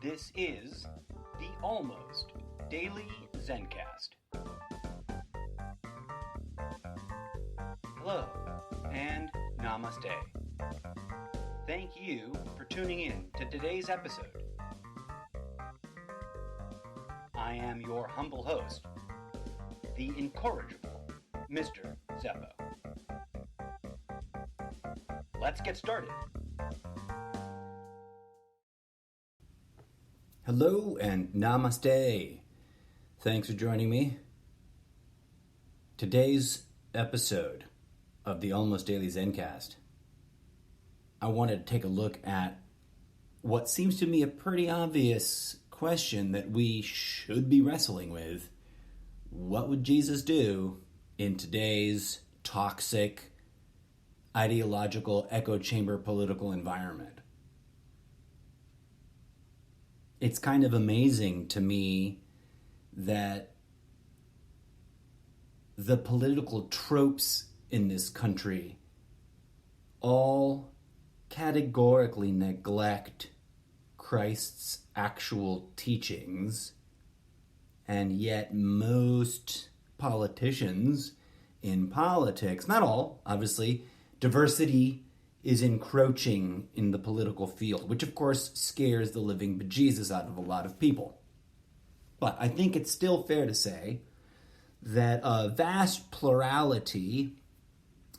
This is the Almost Daily Zencast. Hello, and namaste. Thank you for tuning in to today's episode. I am your humble host, the incorrigible Mr. Zeppo. Let's get started. Hello and namaste. Thanks for joining me. Today's episode of the Almost Daily Zencast, I wanted to take a look at what seems to me a pretty obvious question that we should be wrestling with. What would Jesus do in today's toxic, ideological, echo chamber political environment? It's kind of amazing to me that the political tropes in this country all categorically neglect Christ's actual teachings, and yet most politicians in politics, not all, obviously, diversity is encroaching in the political field, which of course scares the living bejesus out of a lot of people. But I think it's still fair to say that a vast plurality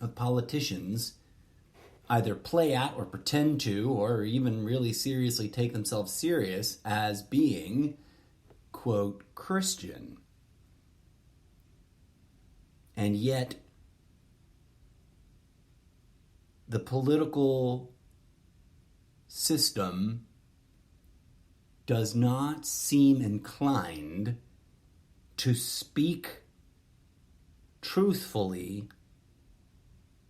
of politicians either play at or pretend to, or even really seriously take themselves serious as being, quote, Christian. And yet, the political system does not seem inclined to speak truthfully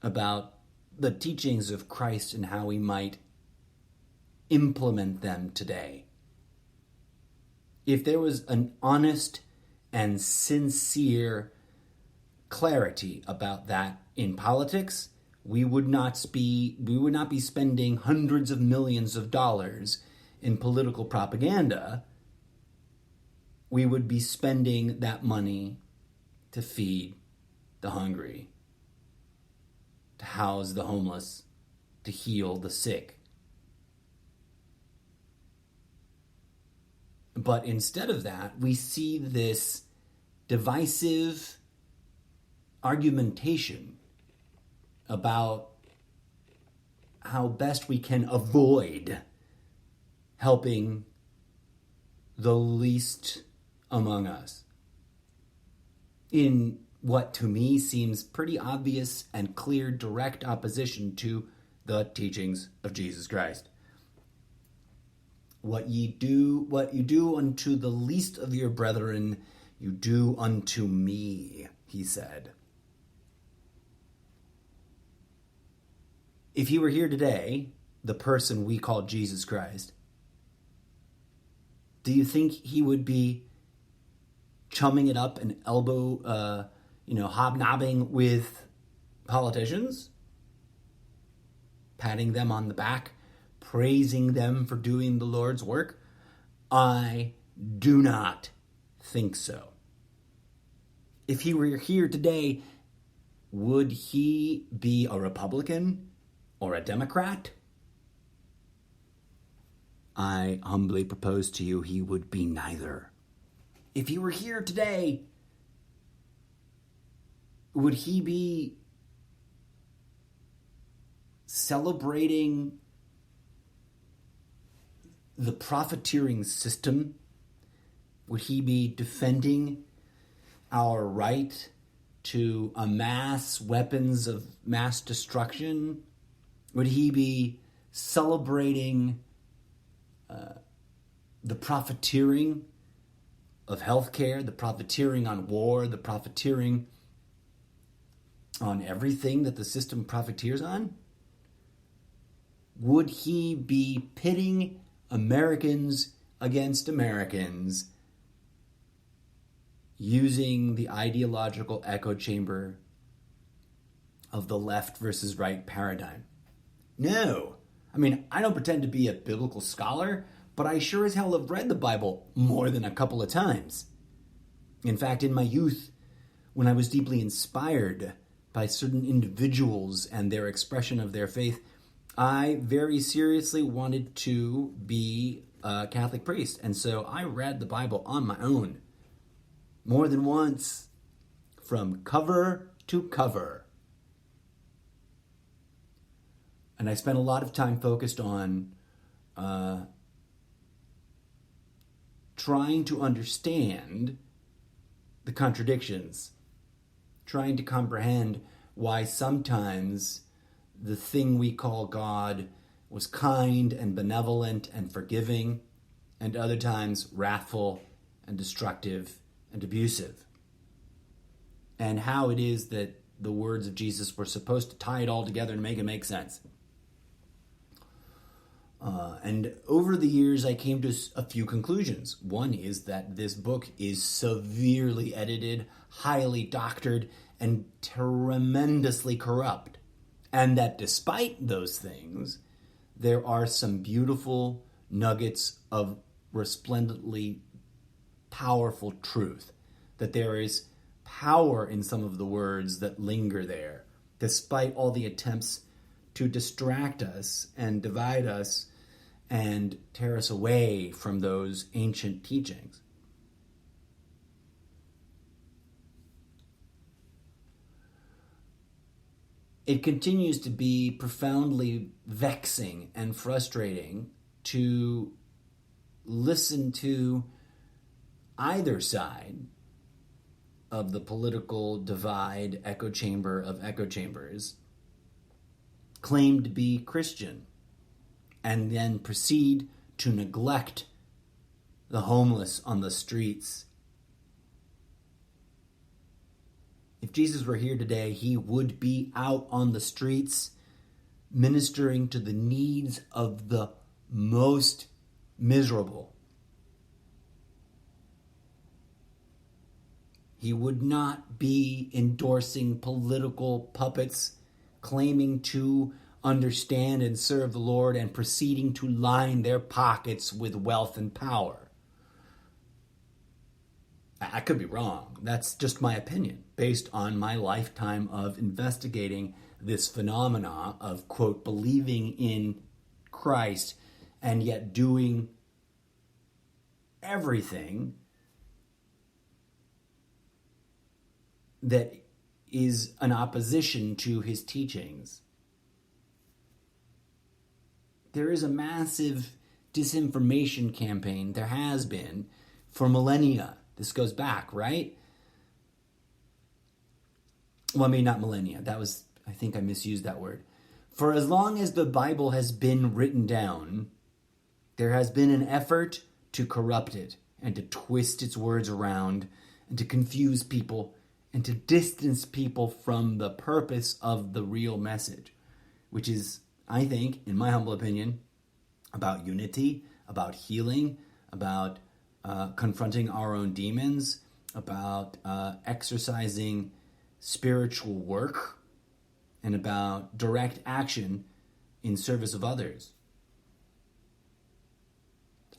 about the teachings of Christ and how we might implement them today. If there was an honest and sincere clarity about that in politics, we would not be spending hundreds of millions of dollars in political propaganda. We would be spending that money to feed the hungry, to house the homeless, to heal the sick. But instead of that, we see this divisive argumentation about how best we can avoid helping the least among us in what to me seems pretty obvious and clear direct opposition to the teachings of Jesus Christ. What you do unto the least of your brethren, you do unto me, he said. If he were here today, the person we call Jesus Christ, do you think he would be chumming it up and hobnobbing with politicians? Patting them on the back, praising them for doing the Lord's work? I do not think so. If he were here today, would he be a Republican or a Democrat? I humbly propose to you he would be neither. If he were here today, would he be celebrating the profiteering system? Would he be defending our right to amass weapons of mass destruction? Would he be celebrating the profiteering of healthcare, the profiteering on war, the profiteering on everything that the system profiteers on? Would he be pitting Americans against Americans using the ideological echo chamber of the left versus right paradigm? No. I mean, I don't pretend to be a biblical scholar, but I sure as hell have read the Bible more than a couple of times. In fact, in my youth, when I was deeply inspired by certain individuals and their expression of their faith, I very seriously wanted to be a Catholic priest. And so I read the Bible on my own more than once, from cover to cover. And I spent a lot of time focused on trying to understand the contradictions, trying to comprehend why sometimes the thing we call God was kind and benevolent and forgiving, and other times wrathful and destructive and abusive. And how it is that the words of Jesus were supposed to tie it all together and make it make sense. And over the years, I came to a few conclusions. One is that this book is severely edited, highly doctored, and tremendously corrupt. And that despite those things, there are some beautiful nuggets of resplendently powerful truth. That there is power in some of the words that linger there, despite all the attempts to distract us and divide us and tear us away from those ancient teachings. It continues to be profoundly vexing and frustrating to listen to either side of the political divide echo chamber of echo chambers claim to be Christian and then proceed to neglect the homeless on the streets. If Jesus were here today, he would be out on the streets ministering to the needs of the most miserable. He would not be endorsing political puppets claiming to understand and serve the Lord and proceeding to line their pockets with wealth and power. I could be wrong. That's just my opinion, based on my lifetime of investigating this phenomena of, quote, believing in Christ and yet doing everything that is an opposition to his teachings. There is a massive disinformation campaign, there has been, for millennia. This goes back, right? Well, I mean, not millennia. I think I misused that word. For as long as the Bible has been written down, there has been an effort to corrupt it and to twist its words around and to confuse people and to distance people from the purpose of the real message, which is, I think, in my humble opinion, about unity, about healing, about confronting our own demons, about exercising spiritual work, and about direct action in service of others.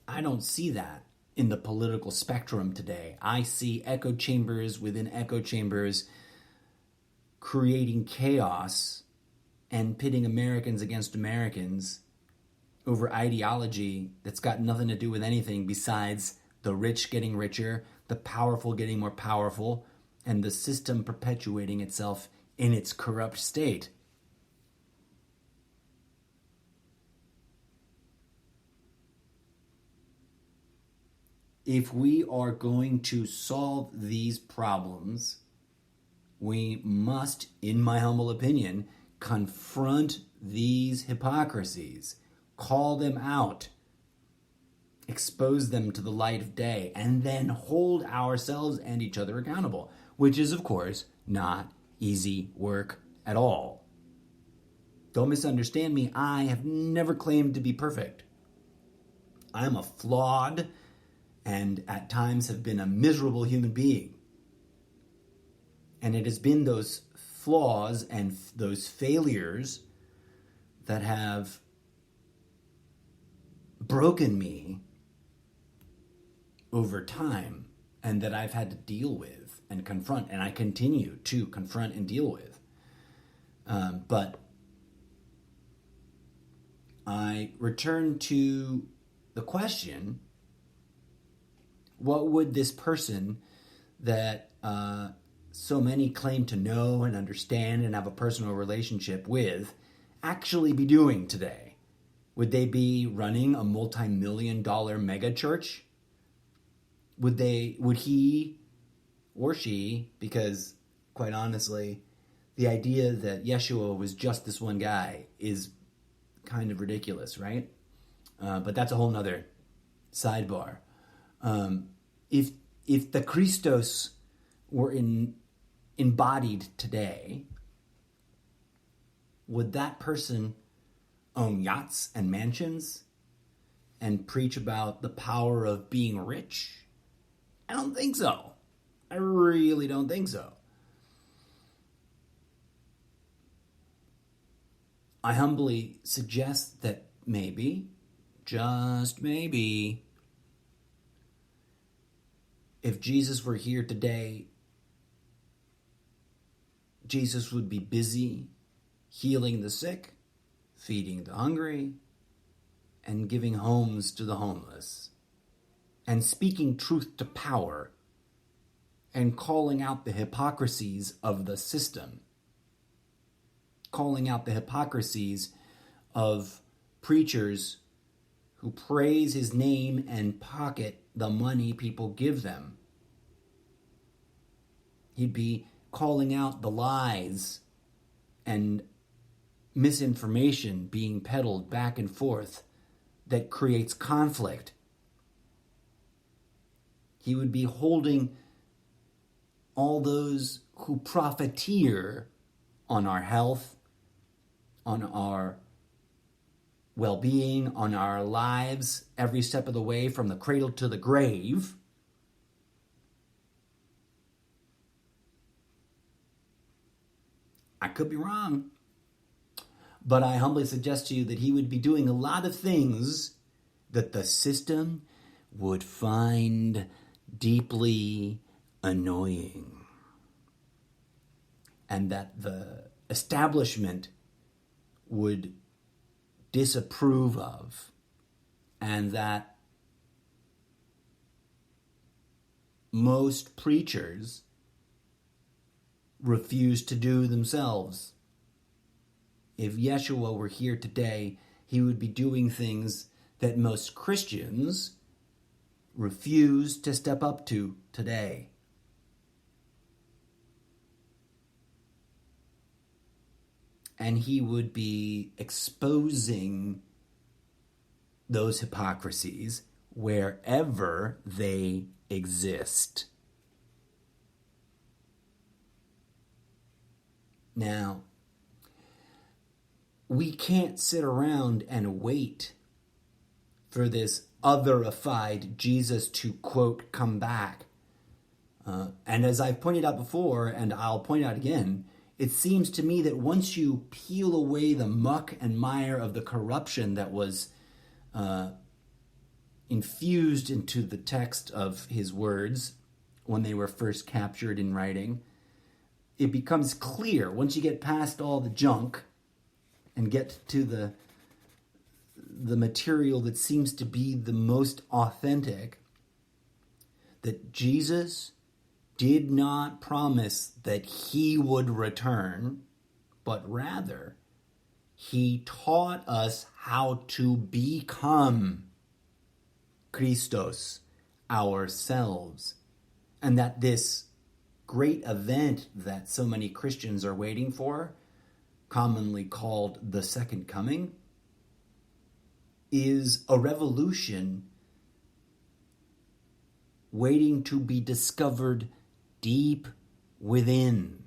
I don't see that in the political spectrum today. I see echo chambers within echo chambers creating chaos and pitting Americans against Americans over ideology that's got nothing to do with anything besides the rich getting richer, the powerful getting more powerful, and the system perpetuating itself in its corrupt state. If we are going to solve these problems, we must, in my humble opinion, confront these hypocrisies, call them out, expose them to the light of day, and then hold ourselves and each other accountable, which is, of course, not easy work at all. Don't misunderstand me. I have never claimed to be perfect. I'm a flawed and at times have been a miserable human being. And it has been those flaws and those failures that have broken me over time and that I've had to deal with and confront, and I continue to confront and deal with. But I return to the question, what would this person that so many claim to know and understand and have a personal relationship with actually be doing today? Would they be running a multi-million-dollar mega church? Would he or she, because quite honestly, the idea that Yeshua was just this one guy is kind of ridiculous, right? But that's a whole nother sidebar. If the Christos were embodied today, would that person own yachts and mansions and preach about the power of being rich? I don't think so. I really don't think so. I humbly suggest that maybe, just maybe, if Jesus were here today, Jesus would be busy healing the sick, feeding the hungry, and giving homes to the homeless, and speaking truth to power, and calling out the hypocrisies of the system, calling out the hypocrisies of preachers who praise his name and pocket the money people give them. He'd be calling out the lies and misinformation being peddled back and forth that creates conflict. He would be holding all those who profiteer on our health, on our well-being, on our lives, every step of the way from the cradle to the grave. I could be wrong, but I humbly suggest to you that he would be doing a lot of things that the system would find deeply annoying, and that the establishment would disapprove of, and that most preachers refuse to do themselves. If Yeshua were here today, he would be doing things that most Christians refuse to step up to today. And he would be exposing those hypocrisies wherever they exist. Now, we can't sit around and wait for this otherified Jesus to, quote, come back. And as I've pointed out before, and I'll point out again, it seems to me that once you peel away the muck and mire of the corruption that was infused into the text of his words when they were first captured in writing, it becomes clear, once you get past all the junk and get to the material that seems to be the most authentic, that Jesus did not promise that he would return, but rather he taught us how to become Christos ourselves. And that this great event that so many Christians are waiting for, commonly called the Second Coming, is a revolution waiting to be discovered deep within.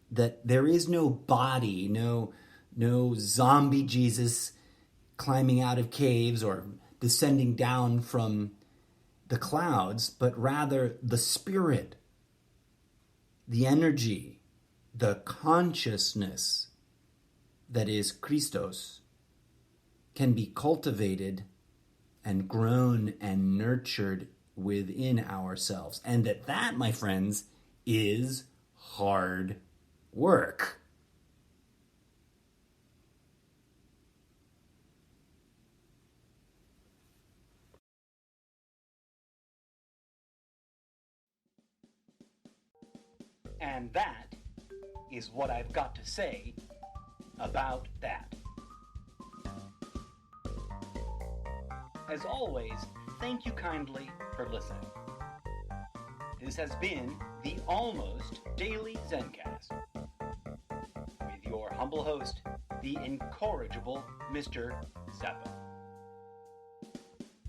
That there is no body, no zombie Jesus climbing out of caves or descending down from the clouds, but rather the spirit, the energy, the consciousness that is Christos can be cultivated and grown and nurtured within ourselves. And that, my friends, is hard work. And that is what I've got to say about that. As always, thank you kindly for listening. This has been the Almost Daily Zencast with your humble host, the incorrigible Mr. Zappa.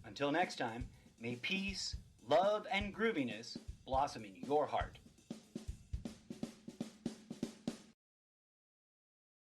Until next time, may peace, love, and grooviness blossom in your heart.